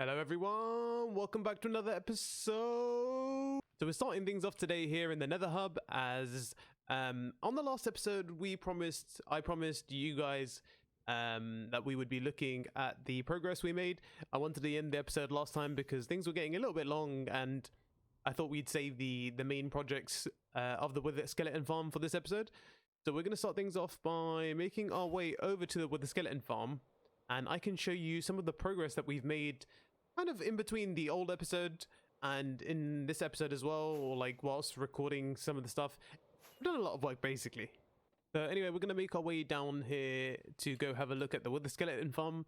Hello everyone, welcome back to another episode. So we're starting things off today here in the Nether Hub as on the last episode I promised you guys that we would be looking at the progress we made. I wanted to end the episode last time because things were getting a little bit long and I thought we'd save the main projects of the Wither Skeleton Farm for this episode. So we're going to start things off by making our way over to the Wither Skeleton Farm, and I can show you some of the progress that we've made kind of in between the old episode and in this episode as well, or like whilst recording some of the stuff. We've done a lot of work basically. So anyway, we're going to make our way down here to go have a look at the Wither Skeleton Farm.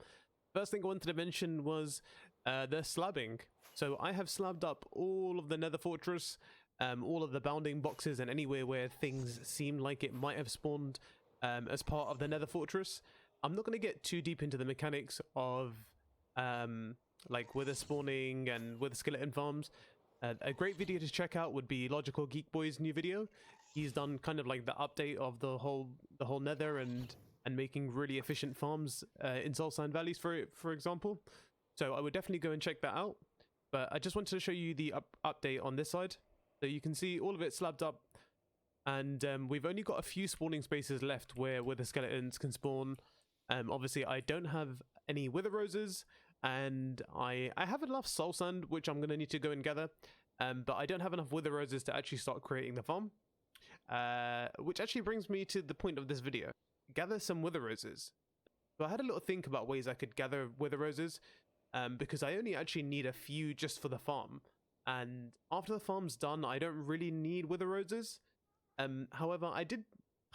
First thing I wanted to mention was the slabbing. So I have slabbed up all of the Nether Fortress, all of the bounding boxes and anywhere where things seem like it might have spawned as part of the Nether Fortress. I'm not going to get too deep into the mechanics of like Wither spawning and Wither skeleton farms. A great video to check out would be Logical Geek Boy's new video. He's done kind of like the update of the whole Nether and making really efficient farms in Soul Sand Valleys for example. So I would definitely go and check that out. But I just wanted to show you the update on this side. So you can see all of it slabbed up, and we've only got a few spawning spaces left where Wither skeletons can spawn. Obviously I don't have any Wither roses, and I have enough soul sand which I'm going to need to go and gather, but I don't have enough Wither roses to actually start creating the farm, which actually brings me to the point of this video. Gather some Wither roses. So I had a little think about ways I could gather Wither roses, because I only actually need a few just for the farm, and after the farm's done I don't really need Wither roses. However, I did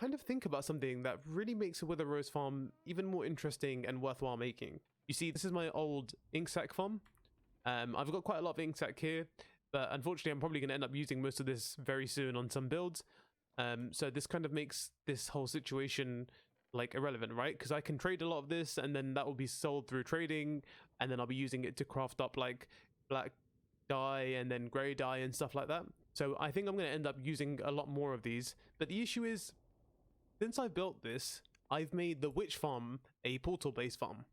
kind of think about something that really makes a Wither Rose farm even more interesting and worthwhile making. You see, this is my old ink sac farm. I've got quite a lot of ink sac here, but unfortunately I'm probably going to end up using most of this very soon on some builds. So this kind of makes this whole situation like irrelevant, right? Because I can trade a lot of this and then that will be sold through trading, and then I'll be using it to craft up like black dye and then grey dye and stuff like that. So I think I'm going to end up using a lot more of these. But the issue is, since I built this, I've made the witch farm a portal based farm,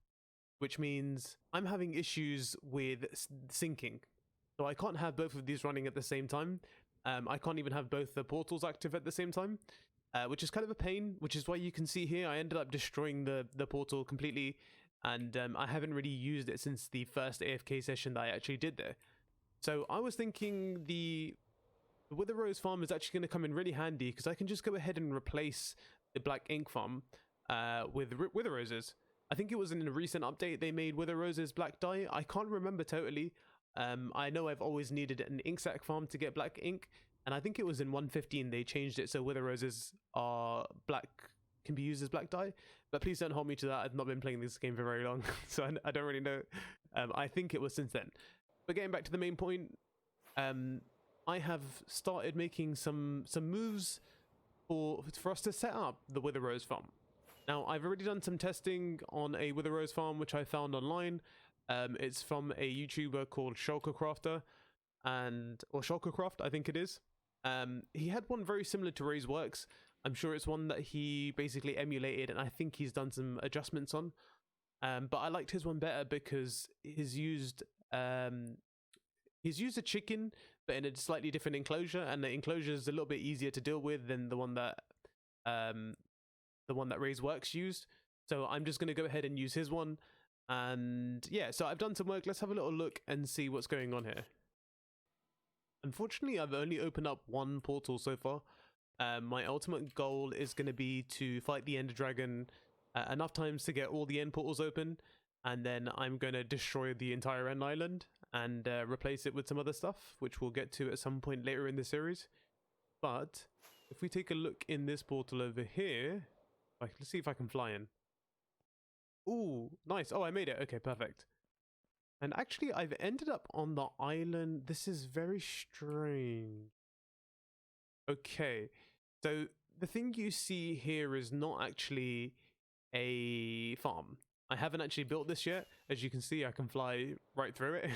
which means I'm having issues with syncing. So I can't have both of these running at the same time. I can't even have both the portals active at the same time, which is kind of a pain, which is why you can see here I ended up destroying the portal completely, and I haven't really used it since the first AFK session that I actually did there. So I was thinking the Wither Rose farm is actually going to come in really handy, because I can just go ahead and replace the black ink farm with Wither Roses. I think it was in a recent update they made Wither Roses black dye. I can't remember totally. I know I've always needed an ink sac farm to get black ink, and I think it was in 1.15 they changed it so Wither Roses are black, can be used as black dye. But please don't hold me to that. I've not been playing this game for very long, so I don't really know. I think it was since then. But getting back to the main point, I have started making some moves for us to set up the Wither Rose farm. Now, I've already done some testing on a Wither Rose farm which I found online. It's from a YouTuber called Shulkercrafter, or Shulkercraft, I think it is. He had one very similar to Ray's works. I'm sure it's one that he basically emulated, and I think he's done some adjustments on. But I liked his one better because he's used a chicken, but in a slightly different enclosure, and the enclosure is a little bit easier to deal with than the one that Ray's works used. So I'm just going to go ahead and use his one, and yeah, so I've done some work. Let's have a little look and see what's going on here. Unfortunately, I've only opened up one portal so far. My ultimate goal is going to be to fight the Ender Dragon enough times to get all the end portals open, and then I'm going to destroy the entire end island and replace it with some other stuff, which we'll get to at some point later in the series. But if we take a look in this portal over here, let's see if I can fly in. Ooh, nice. Oh, I made it. Okay, perfect. And actually, I've ended up on the island. This is very strange. Okay, so the thing you see here is not actually a farm. I haven't actually built this yet. As you can see, I can fly right through it.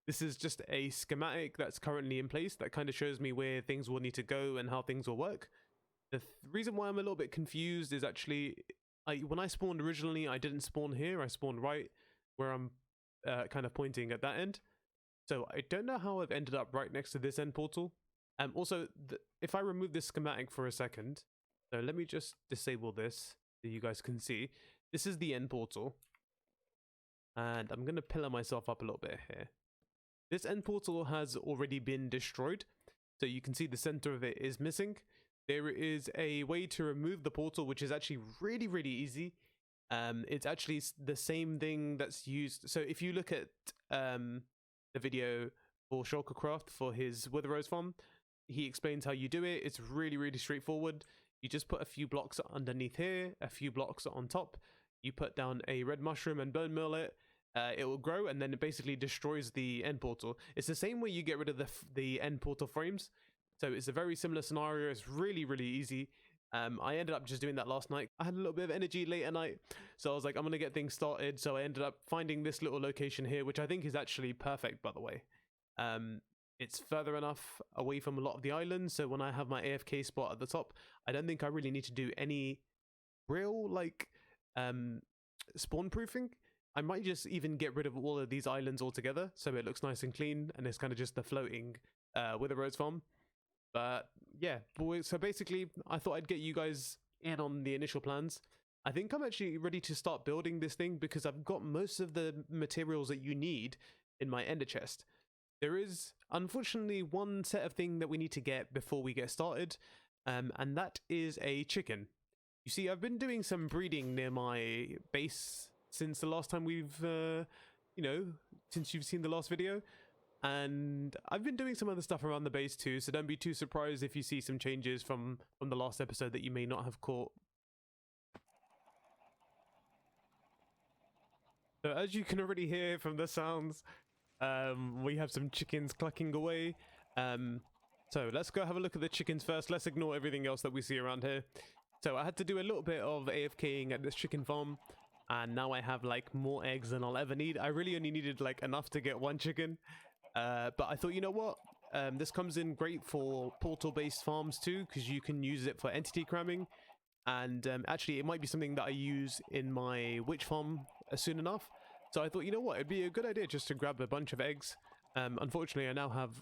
This is just a schematic that's currently in place that kind of shows me where things will need to go and how things will work. The reason why I'm a little bit confused is actually, when I spawned originally, I didn't spawn here. I spawned right where I'm kind of pointing at that end. So I don't know how I've ended up right next to this end portal. Also, if I remove this schematic for a second, so let me just disable this so you guys can see. This is the end portal. And I'm going to pillar myself up a little bit here. This end portal has already been destroyed. So you can see the center of it is missing. There is a way to remove the portal, which is actually really, really easy. It's actually the same thing that's used. So if you look at the video for Shulkercraft for his Wither Rose farm, he explains how you do it. It's really, really straightforward. You just put a few blocks underneath here, a few blocks on top. You put down a red mushroom and bone meal it. It will grow, and then it basically destroys the end portal. It's the same way you get rid of the end portal frames. So it's a very similar scenario. It's really, really easy. I ended up just doing that last night. I had a little bit of energy late at night, so I was like, I'm going to get things started. So I ended up finding this little location here, which I think is actually perfect, by the way. It's further enough away from a lot of the islands, so when I have my AFK spot at the top, I don't think I really need to do any real, like, spawn proofing. I might just even get rid of all of these islands altogether, so it looks nice and clean, and it's kind of just the floating Wither Rose farm. But yeah, so basically, I thought I'd get you guys in on the initial plans. I think I'm actually ready to start building this thing because I've got most of the materials that you need in my ender chest. There is, unfortunately, one set of thing that we need to get before we get started, and that is a chicken. You see, I've been doing some breeding near my base since the last time we've, since you've seen the last video. And I've been doing some other stuff around the base too, so don't be too surprised if you see some changes from the last episode that you may not have caught. So as you can already hear from the sounds, we have some chickens clucking away. So let's go have a look at the chickens first. Let's ignore everything else that we see around here. So I had to do a little bit of AFKing at this chicken farm, and now I have like more eggs than I'll ever need. I really only needed like enough to get one chicken. But I thought, you know what? This comes in great for portal-based farms too, because you can use it for entity cramming. And actually, it might be something that I use in my witch farm soon enough. So I thought, you know what? It'd be a good idea just to grab a bunch of eggs. Unfortunately, I now have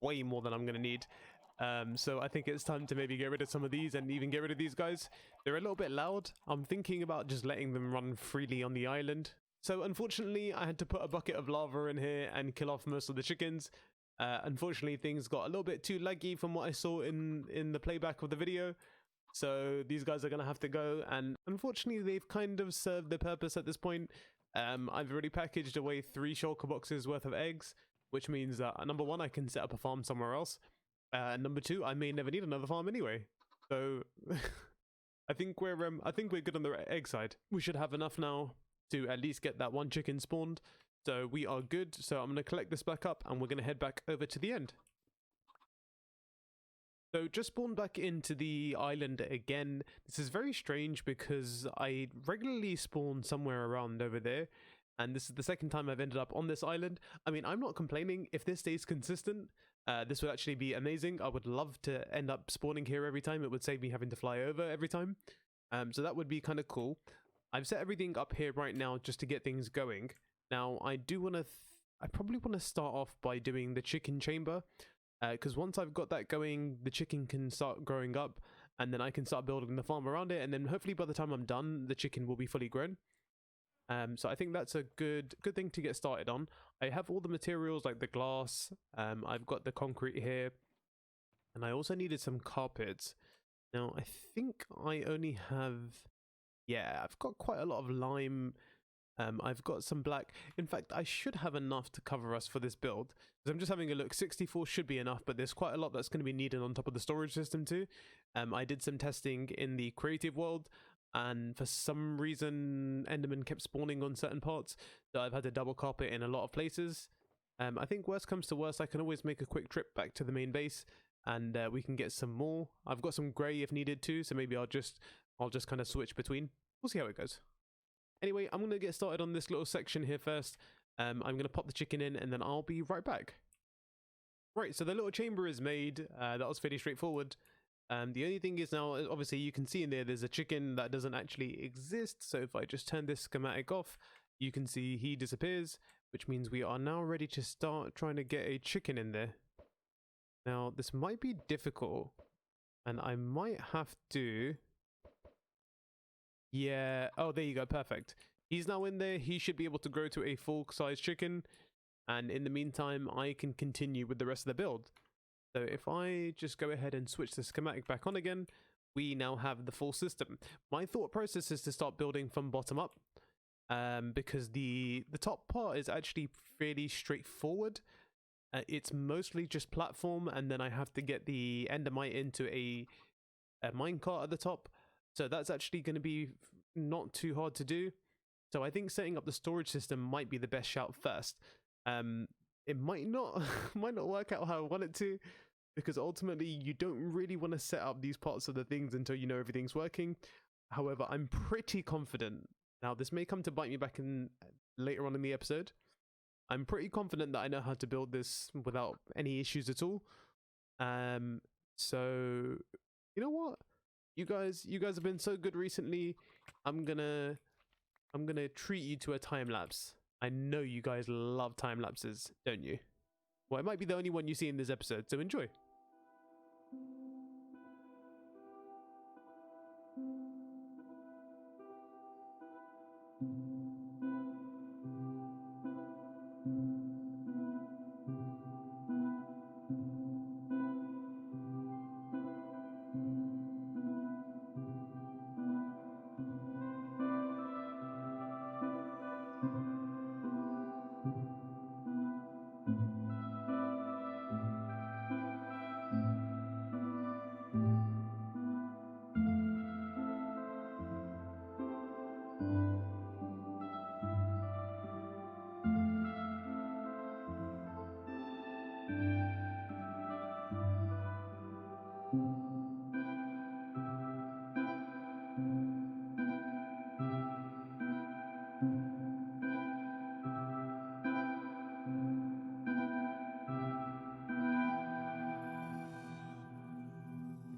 way more than I'm going to need. So I think it's time to maybe get rid of some of these and even get rid of these guys. They're a little bit loud. I'm thinking about just letting them run freely on the island. So unfortunately, I had to put a bucket of lava in here and kill off most of the chickens. Unfortunately, things got a little bit too laggy from what I saw in the playback of the video. So these guys are going to have to go. And unfortunately, they've kind of served their purpose at this point. I've already packaged away 3 shulker boxes worth of eggs, which means that number 1, I can set up a farm somewhere else. Number 2, I may never need another farm anyway. So I think we're good on the egg side. We should have enough now to at least get that one chicken spawned. So we are good. So I'm going to collect this back up and we're going to head back over to the end. So just spawned back into the island again. This is very strange because I regularly spawn somewhere around over there. And this is the second time I've ended up on this island. I mean, I'm not complaining. If this stays consistent, this would actually be amazing. I would love to end up spawning here every time. It would save me having to fly over every time. So that would be kind of cool. I've set everything up here right now just to get things going. Now, I do want to... I probably want to start off by doing the chicken chamber. Because once I've got that going, the chicken can start growing up. And then I can start building the farm around it. And then hopefully by the time I'm done, the chicken will be fully grown. So I think that's a good thing to get started on. I have all the materials like the glass. I've got the concrete here. And I also needed some carpets. Now, I think I only have... Yeah, I've got quite a lot of lime. I've got some black. In fact, I should have enough to cover us for this build. Because I'm just having a look. 64 should be enough, but there's quite a lot that's going to be needed on top of the storage system too. I did some testing in the creative world, and for some reason, Enderman kept spawning on certain parts. So I've had to double carpet in a lot of places. I think worst comes to worst, I can always make a quick trip back to the main base, and we can get some more. I've got some grey if needed too, so maybe I'll just kind of switch between. We'll see how it goes. Anyway, I'm going to get started on this little section here first. I'm going to pop the chicken in and then I'll be right back. Right, so the little chamber is made. That was fairly straightforward. The only thing is now, obviously you can see in there's a chicken that doesn't actually exist. So if I just turn this schematic off, you can see he disappears, which means we are now ready to start trying to get a chicken in there. Now, this might be difficult, and I might have to... Yeah, oh, there you go, perfect. He's now in there. He should be able to grow to a full-size chicken, and in the meantime, I can continue with the rest of the build. So if I just go ahead and switch the schematic back on again, we now have the full system. My thought process is to start building from bottom up, because the top part is actually fairly straightforward. It's mostly just platform, and then I have to get the endermite into a minecart at the top. So that's actually going to be not too hard to do. So I think setting up the storage system might be the best shout first. It might not work out how I want it to, because ultimately you don't really want to set up these parts of the things until you know everything's working. However, I'm pretty confident. Now, this may come to bite me back in later on in the episode. I'm pretty confident that I know how to build this without any issues at all. So you know what? You guys have been so good recently. I'm gonna treat you to a time lapse. I know you guys love time lapses, don't you? Well, it might be the only one you see in this episode, so enjoy.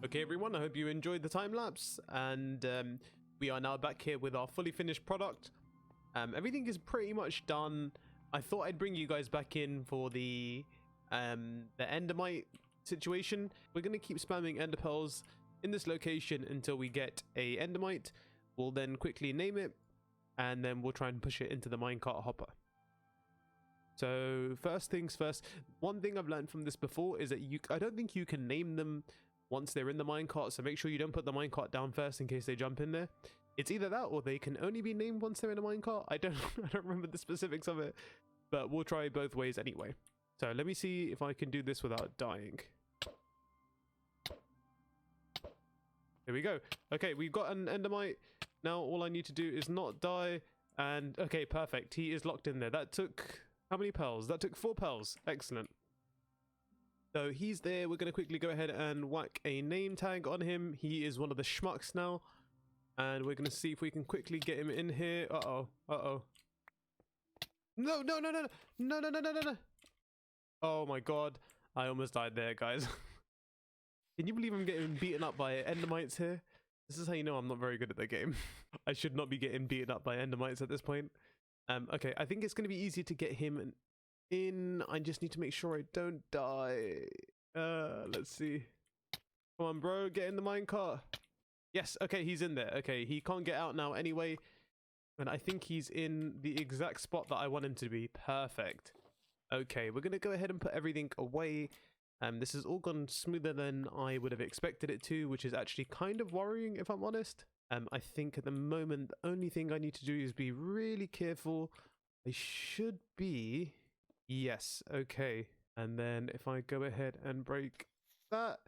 Okay everyone, I hope you enjoyed the time lapse, and we are now back here with our fully finished product. Everything is pretty much done. I thought I'd bring you guys back in for the endermite situation. We're going to keep spamming ender pearls in this location until we get a endermite. We'll then quickly name it, and then we'll try and push it into the minecart hopper. So first things first, one thing I've learned from this before is that I don't think you can name them once they're in the minecart, so make sure you don't put the minecart down first in case they jump in there. It's either that or they can only be named once they're in a minecart. I don't remember the specifics of it, but we'll try both ways anyway. So let me see if I can do this without dying. Here we go. Okay, we've got an endermite. Now all I need to do is not die, and okay, perfect. He is locked in there. That took how many pearls? That took 4 pearls. Excellent. So he's there. We're going to quickly go ahead and whack a name tag on him. He is one of the schmucks now. And we're going to see if we can quickly get him in here. Uh-oh. Uh-oh. No, no, no, no, no, no, no, no, no, no. Oh my god. I almost died there, guys. Can you believe I'm getting beaten up by endermites here? This is how you know I'm not very good at the game. I should not be getting beaten up by endermites at this point. Okay, I think it's going to be easy to get him in. I just need to make sure I don't die. Let's see. Come on, bro, get in the minecart. Yes, okay, he's in there. Okay, he can't get out now anyway, and I think he's in the exact spot that I want him to be. Perfect. Okay, we're gonna go ahead and put everything away. This has all gone smoother than I would have expected it to, which is actually kind of worrying if I'm honest. I think at the moment the only thing I need to do is be really careful. I should be... Yes, okay. And then if I go ahead and break that,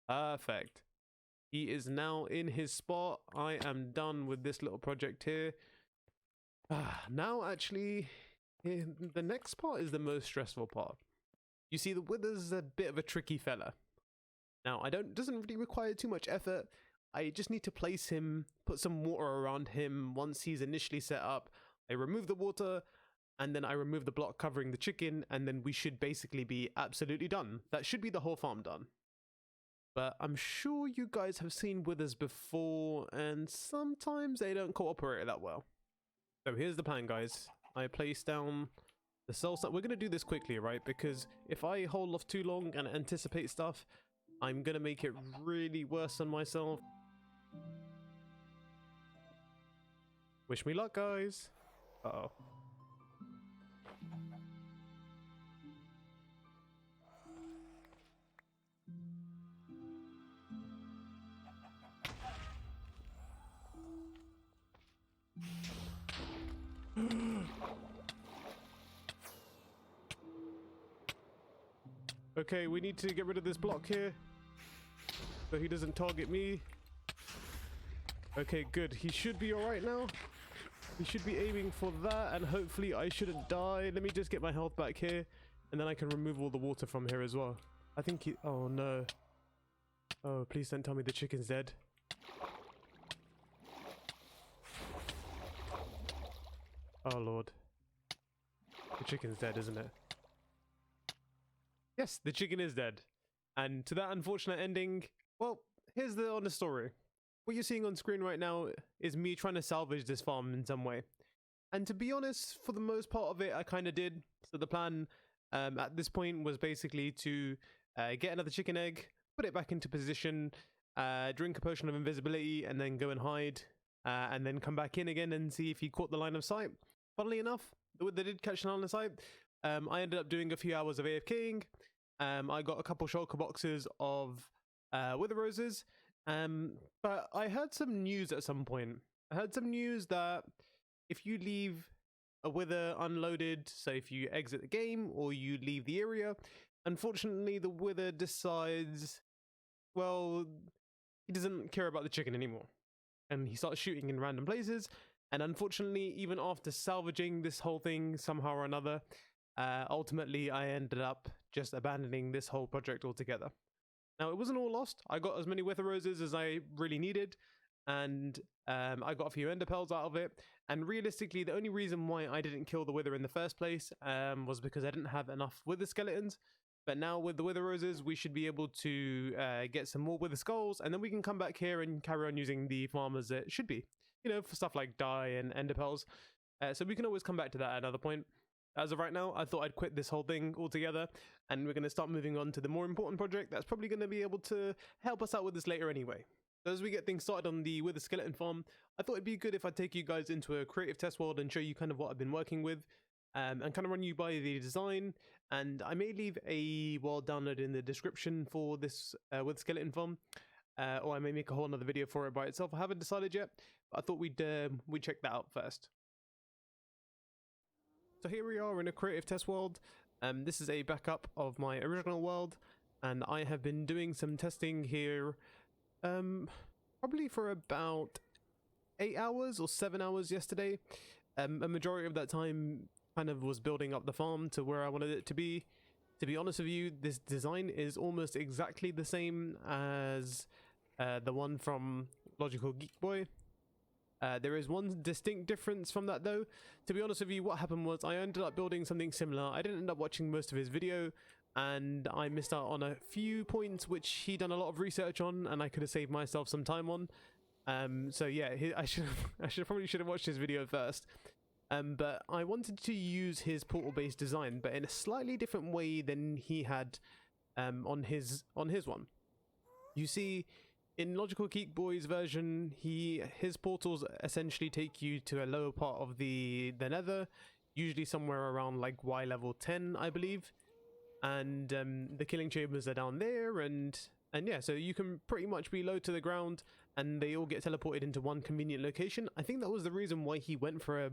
perfect. He is now in his spot. I am done with this little project here. Now actually, the next part is the most stressful part. You see, the wither's a bit of a tricky fella. Now, doesn't really require too much effort. I just need to place him, put some water around him once he's initially set up. I remove the water, and then I remove the block covering the chicken, and then we should basically be absolutely done. That should be the whole farm done. But I'm sure you guys have seen withers before, and sometimes they don't cooperate that well. So here's the plan, guys. I place down the soul stuff. We're gonna do this quickly, right? Because if I hold off too long and anticipate stuff, I'm gonna make it really worse on myself. Wish me luck, guys. Uh-oh. Okay, we need to get rid of this block here so he doesn't target me. Okay, good. He should be alright now. He should be aiming for that, and hopefully I shouldn't die. Let me just get my health back here, and then I can remove all the water from here as well. I think he... Oh, no. Oh, please don't tell me the chicken's dead. Oh, Lord. The chicken's dead, isn't it? Yes, the chicken is dead. And to that unfortunate ending, well, here's the honest story. What you're seeing on screen right now is me trying to salvage this farm in some way. And to be honest, for the most part of it, I kind of did. So the plan at this point was basically to get another chicken egg, put it back into position, drink a potion of invisibility, and then go and hide. And then come back in again and see if he caught the line of sight. Funnily enough, they did catch the line of sight. I ended up doing a few hours of AFKing. I got a couple shulker boxes of wither roses. But I heard some news at some point. I heard some news that if you leave a wither unloaded, so if you exit the game or you leave the area, unfortunately the wither decides, well, he doesn't care about the chicken anymore. And he starts shooting in random places. And unfortunately, even after salvaging this whole thing somehow or another, ultimately I ended up just abandoning this whole project altogether. Now, it wasn't all lost. I got as many wither roses as I really needed, and I got a few ender pearls out of it. And realistically, the only reason why I didn't kill the wither in the first place was because I didn't have enough wither skeletons. But now with the wither roses, we should be able to get some more wither skulls, and then we can come back here and carry on using the farm as it should be. You know, for stuff like dye and ender pearls. So we can always come back to that at another point. As of right now, I thought I'd quit this whole thing altogether, and we're going to start moving on to the more important project that's probably going to be able to help us out with this later anyway. So as we get things started on the wither skeleton farm, I thought it'd be good if I take you guys into a creative test world and show you kind of what I've been working with, and kind of run you by the design. And I may leave a world download in the description for this wither skeleton farm, or I may make a whole another video for it by itself. I haven't decided yet, but I thought we'd check that out first. So here we are in a creative test world. This is a backup of my original world, and I have been doing some testing here probably for about 8 hours or 7 hours yesterday. A majority of that time kind of was building up the farm to where I wanted it to be. To be honest with you, this design is almost exactly the same as the one from Logical Geek Boy. There is one distinct difference from that though. To be honest with you, what happened was I ended up building something similar. I didn't end up watching most of his video, and I missed out on a few points which he done a lot of research on, and I could have saved myself some time on. So yeah, I probably should have watched his video first. But I wanted to use his portal-based design, but in a slightly different way than he had on his one. You see, in Logical Geek Boy's version, his portals essentially take you to a lower part of the nether, usually somewhere around like Y level 10, I believe. And the killing chambers are down there, and yeah, so you can pretty much be low to the ground, and they all get teleported into one convenient location. I think that was the reason why he went for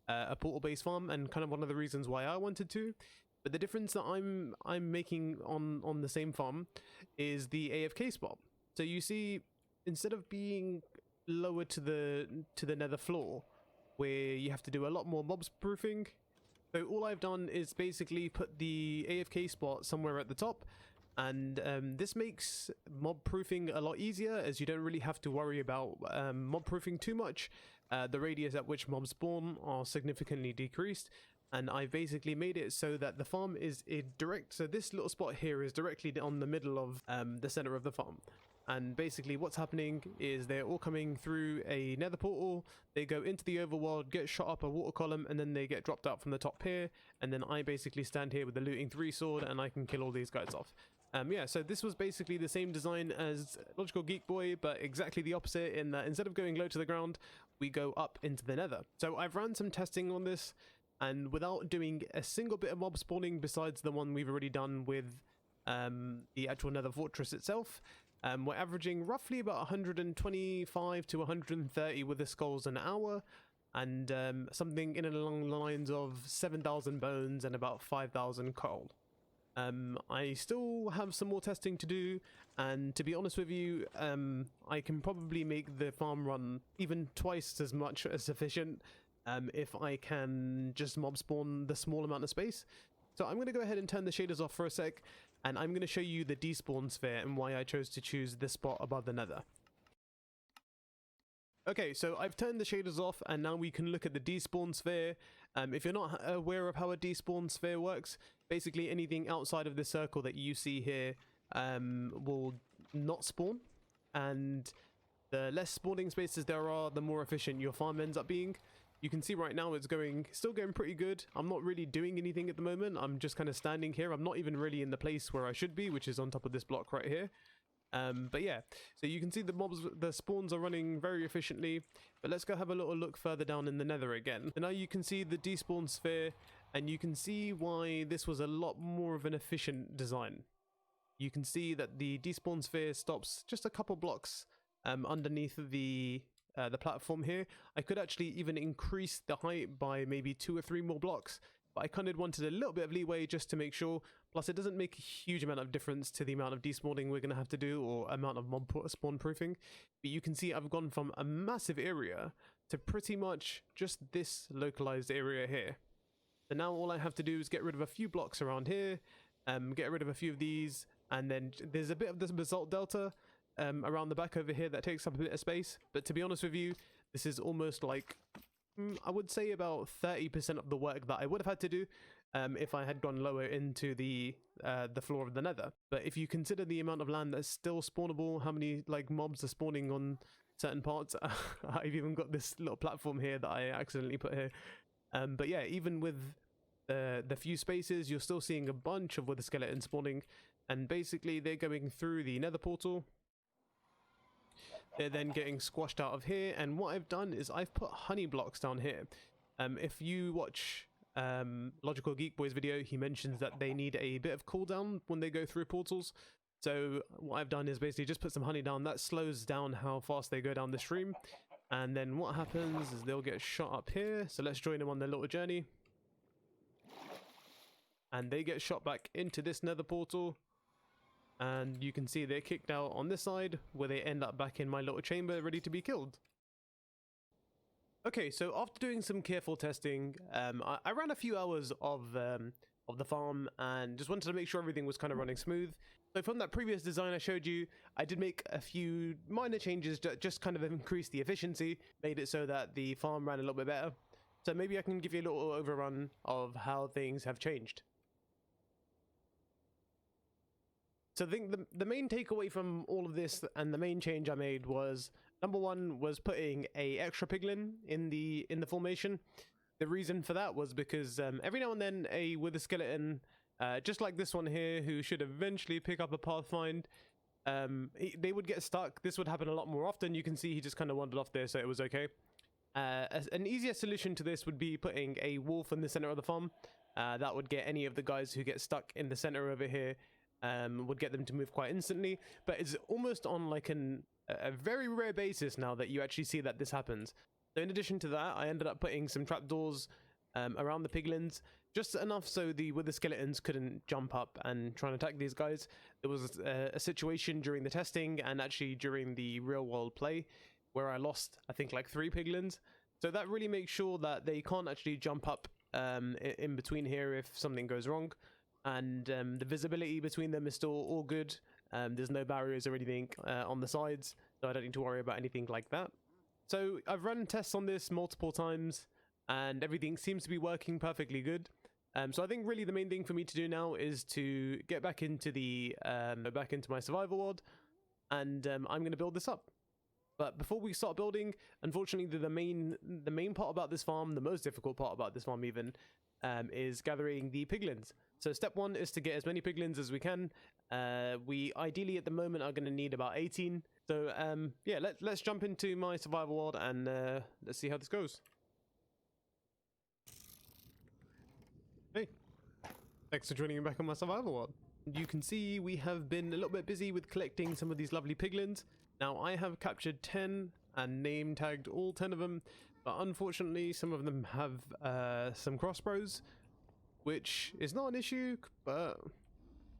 a portal-based farm, and kind of one of the reasons why I wanted to. But the difference that I'm making on the same farm is the AFK spot. So you see, instead of being lower to the nether floor, where you have to do a lot more mobs proofing, so all I've done is basically put the AFK spot somewhere at the top, and this makes mob proofing a lot easier, as you don't really have to worry about mob proofing too much. The radius at which mobs spawn are significantly decreased, and I basically made it so that the farm is direct. So this little spot here is directly on the middle of the center of the farm. And basically what's happening is they're all coming through a nether portal, they go into the overworld, get shot up a water column, and then they get dropped out from the top here, and then I basically stand here with the looting 3 sword and I can kill all these guys off. Yeah, so this was basically the same design as Logical Geek Boy, but exactly the opposite in that instead of going low to the ground, we go up into the nether. So I've ran some testing on this, and without doing a single bit of mob spawning besides the one we've already done with the actual nether fortress itself, we're averaging roughly about 125 to 130 with the skulls an hour, and something in and along the lines of 7,000 bones and about 5,000 coal. I still have some more testing to do, and to be honest with you, I can probably make the farm run even twice as much as efficient if I can just mob spawn the small amount of space. So I'm going to go ahead and turn the shaders off for a sec, and I'm going to show you the despawn sphere and why I chose to choose this spot above the nether. Okay, so I've turned the shaders off, and now we can look at the despawn sphere. If you're not aware of how a despawn sphere works, basically anything outside of the circle that you see here will not spawn, and the less spawning spaces there are, the more efficient your farm ends up being. You can see right now it's still going pretty good. I'm not really doing anything at the moment. I'm just kind of standing here. I'm not even really in the place where I should be, which is on top of this block right here. But yeah, so you can see the spawns are running very efficiently, but let's go have a little look further down in the nether again. And now you can see the despawn sphere, and you can see why this was a lot more of an efficient design. You can see that the despawn sphere stops just a couple blocks underneath the platform here. I could actually even increase the height by maybe 2 or 3 more blocks, but I kind of wanted a little bit of leeway just to make sure. Plus it doesn't make a huge amount of difference to the amount of despawning we're going to have to do, or amount of mob spawn proofing. But you can see I've gone from a massive area to pretty much just this localized area here. So now all I have to do is get rid of a few blocks around here, get rid of a few of these, and then there's a bit of this basalt delta around the back over here that takes up a bit of space. But to be honest with you, this is almost like, I would say about 30% of the work that I would have had to do if I had gone lower into the floor of the nether. But if you consider the amount of land that's still spawnable, how many like mobs are spawning on certain parts, I've even got this little platform here that I accidentally put here. But yeah, even with the few spaces, you're still seeing a bunch of wither skeletons spawning, and basically they're going through the nether portal. They're then getting squashed out of here, and what I've done is I've put honey blocks down here. If you watch Logical Geek Boy's video, he mentions that they need a bit of cooldown when they go through portals. So what I've done is basically just put some honey down. That slows down how fast they go down the stream. And then what happens is they'll get shot up here. So let's join them on their little journey. And they get shot back into this nether portal. And you can see they're kicked out on this side, where they end up back in my little chamber ready to be killed. Okay, so after doing some careful testing, I ran a few hours of the farm and just wanted to make sure everything was kind of running smooth. So from that previous design I showed you, I did make a few minor changes that just kind of increased the efficiency, made it so that the farm ran a little bit better. So maybe I can give you a little overrun of how things have changed. So I think the main takeaway from all of this, and the main change I made, was number one was putting a extra piglin in the formation. The reason for that was because every now and then a wither skeleton, just like this one here, who should eventually pick up a pathfind, they would get stuck. This would happen a lot more often. You can see he just kind of wandered off there, so it was okay. An easier solution to this would be putting a wolf in the center of the farm. That would get any of the guys who get stuck in the center over here, would get them to move quite instantly. But it's almost on like a very rare basis now that you actually see that this happens. So in addition to that, I ended up putting some trapdoors around the piglins, just enough so the wither skeletons couldn't jump up and try and attack these guys. There was a situation during the testing and actually during the real world play where I lost, I think, like 3 piglins. So that really makes sure that they can't actually jump up in between here if something goes wrong. And the visibility between them is still all good. There's no barriers or anything on the sides, so I don't need to worry about anything like that. So I've run tests on this multiple times, and everything seems to be working perfectly good. So I think really the main thing for me to do now is to get back into my survival world and I'm going to build this up. But before we start building, unfortunately, the main part about this farm, the most difficult part about this farm even, is gathering the piglins. So step one is to get as many piglins as we can. We ideally at the moment are going to need about 18. So yeah, let's jump into my survival world and let's see how this goes. Hey, thanks for joining me back on my survival world. You can see we have been a little bit busy with collecting some of these lovely piglins. Now I have captured 10 and name tagged all 10 of them, but unfortunately some of them have some crossbows, which is not an issue, but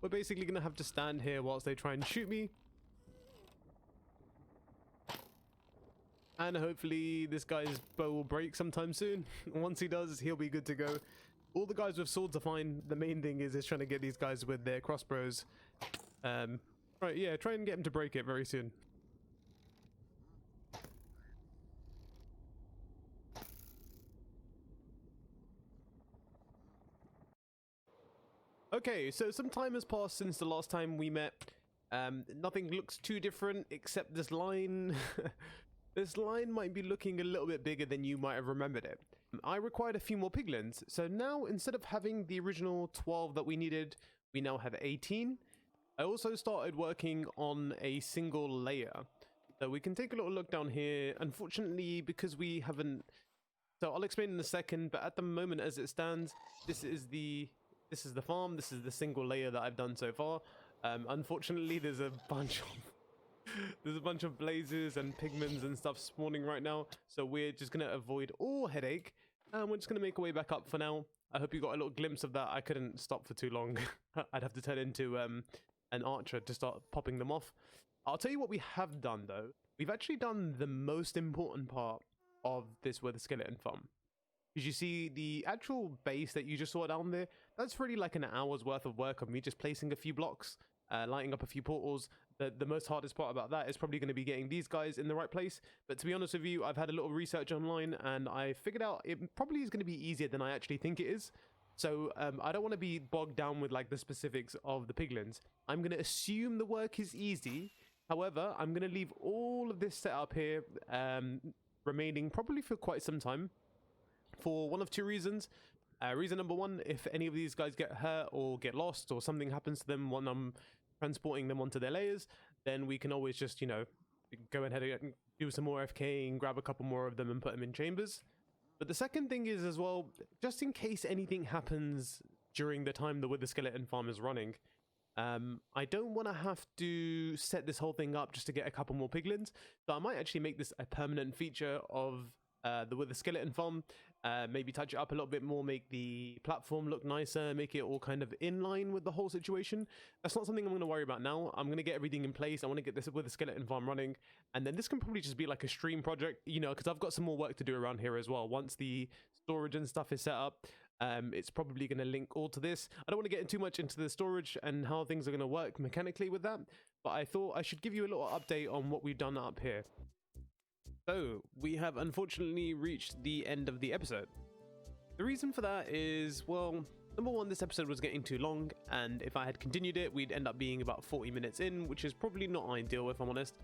we're basically going to have to stand here whilst they try and shoot me. And hopefully this guy's bow will break sometime soon. Once he does, he'll be good to go. All the guys with swords are fine. The main thing is trying to get these guys with their crossbows. Right, yeah, try and get him to break it very soon. Okay, so some time has passed since the last time we met. Nothing looks too different except this line. This line might be looking a little bit bigger than you might have remembered it. I required a few more piglins, so now instead of having the original 12 that we needed, we now have 18. I also started working on a single layer. So we can take a little look down here. Unfortunately, because we haven't... So I'll explain in a second, but at the moment as it stands, this is the farm. This is the single layer that I've done so far. Unfortunately, there's a bunch of blazes and pigments and stuff spawning right now, so we're just gonna avoid all headache and we're just gonna make our way back up for now. I hope you got a little glimpse of that. I couldn't stop for too long. I'd have to turn into an archer to start popping them off. I'll tell you what we have done though. We've actually done the most important part of this Wither Skeleton farm. Because you see the actual base that you just saw down there, that's really like an hour's worth of work of me just placing a few blocks, lighting up a few portals. The most hardest part about that is probably going to be getting these guys in the right place. But to be honest with you, I've had a little research online and I figured out it probably is going to be easier than I actually think it is. So I don't want to be bogged down with like the specifics of the piglins. I'm going to assume the work is easy. However, I'm going to leave all of this set up here remaining probably for quite some time for one of two reasons. Reason number one, if any of these guys get hurt or get lost or something happens to them when I'm transporting them onto their layers, then we can always just, you know, go ahead and do some more FKing, grab a couple more of them and put them in chambers. But the second thing is as well, just in case anything happens during the time the Wither Skeleton farm is running, I don't want to have to set this whole thing up just to get a couple more piglins. So I might actually make this a permanent feature of the Wither Skeleton farm. Maybe touch it up a little bit more, make the platform look nicer, make it all kind of in line with the whole situation. That's not something I'm going to worry about now. I'm going to get everything in place. I want to get this Wither Skeleton farm running, and then this can probably just be like a stream project, you know, because I've got some more work to do around here as well. Once the storage and stuff is set up, it's probably going to link all to this. I don't want to get too much into the storage and how things are going to work mechanically with that, but I thought I should give you a little update on what we've done up here. So, we have unfortunately reached the end of the episode. The reason for that is, well, number one, this episode was getting too long, and if I had continued it, we'd end up being about 40 minutes in, which is probably not ideal if I'm honest.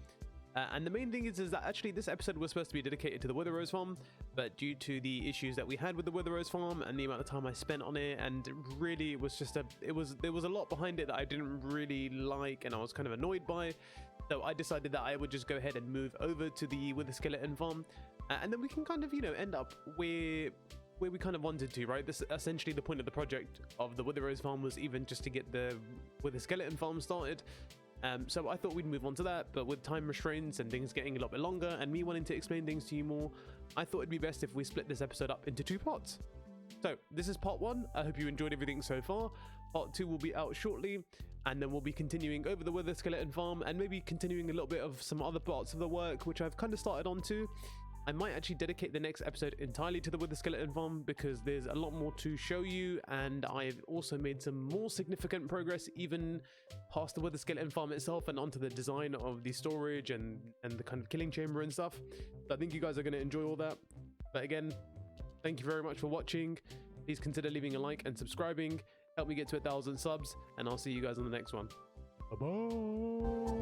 And the main thing is that actually this episode was supposed to be dedicated to the Wither Rose farm, but due to the issues that we had with the Wither Rose farm and the amount of time I spent on it, and really it was just there was a lot behind it that I didn't really like and I was kind of annoyed by. So I decided that I would just go ahead and move over to the Wither Skeleton farm, and then we can kind of, you know, end up where we kind of wanted to, right? This essentially the point of the project of the Wither Rose farm was even just to get the Wither Skeleton farm started. So I thought we'd move on to that, but with time restraints and things getting a lot bit longer and me wanting to explain things to you more, I thought it'd be best if we split this episode up into two parts. So this is part one. I hope you enjoyed everything so far. Part two will be out shortly, and then we'll be continuing over the Wither Skeleton farm and maybe continuing a little bit of some other parts of the work which I've kind of started on too. I might actually dedicate the next episode entirely to the Wither Skeleton farm because there's a lot more to show you, and I've also made some more significant progress even past the Wither Skeleton farm itself and onto the design of the storage and the kind of killing chamber and stuff. So I think you guys are going to enjoy all that. But again, thank you very much for watching. Please consider leaving a like and subscribing. Help me get to 1,000 subs, and I'll see you guys on the next one. Bye-bye.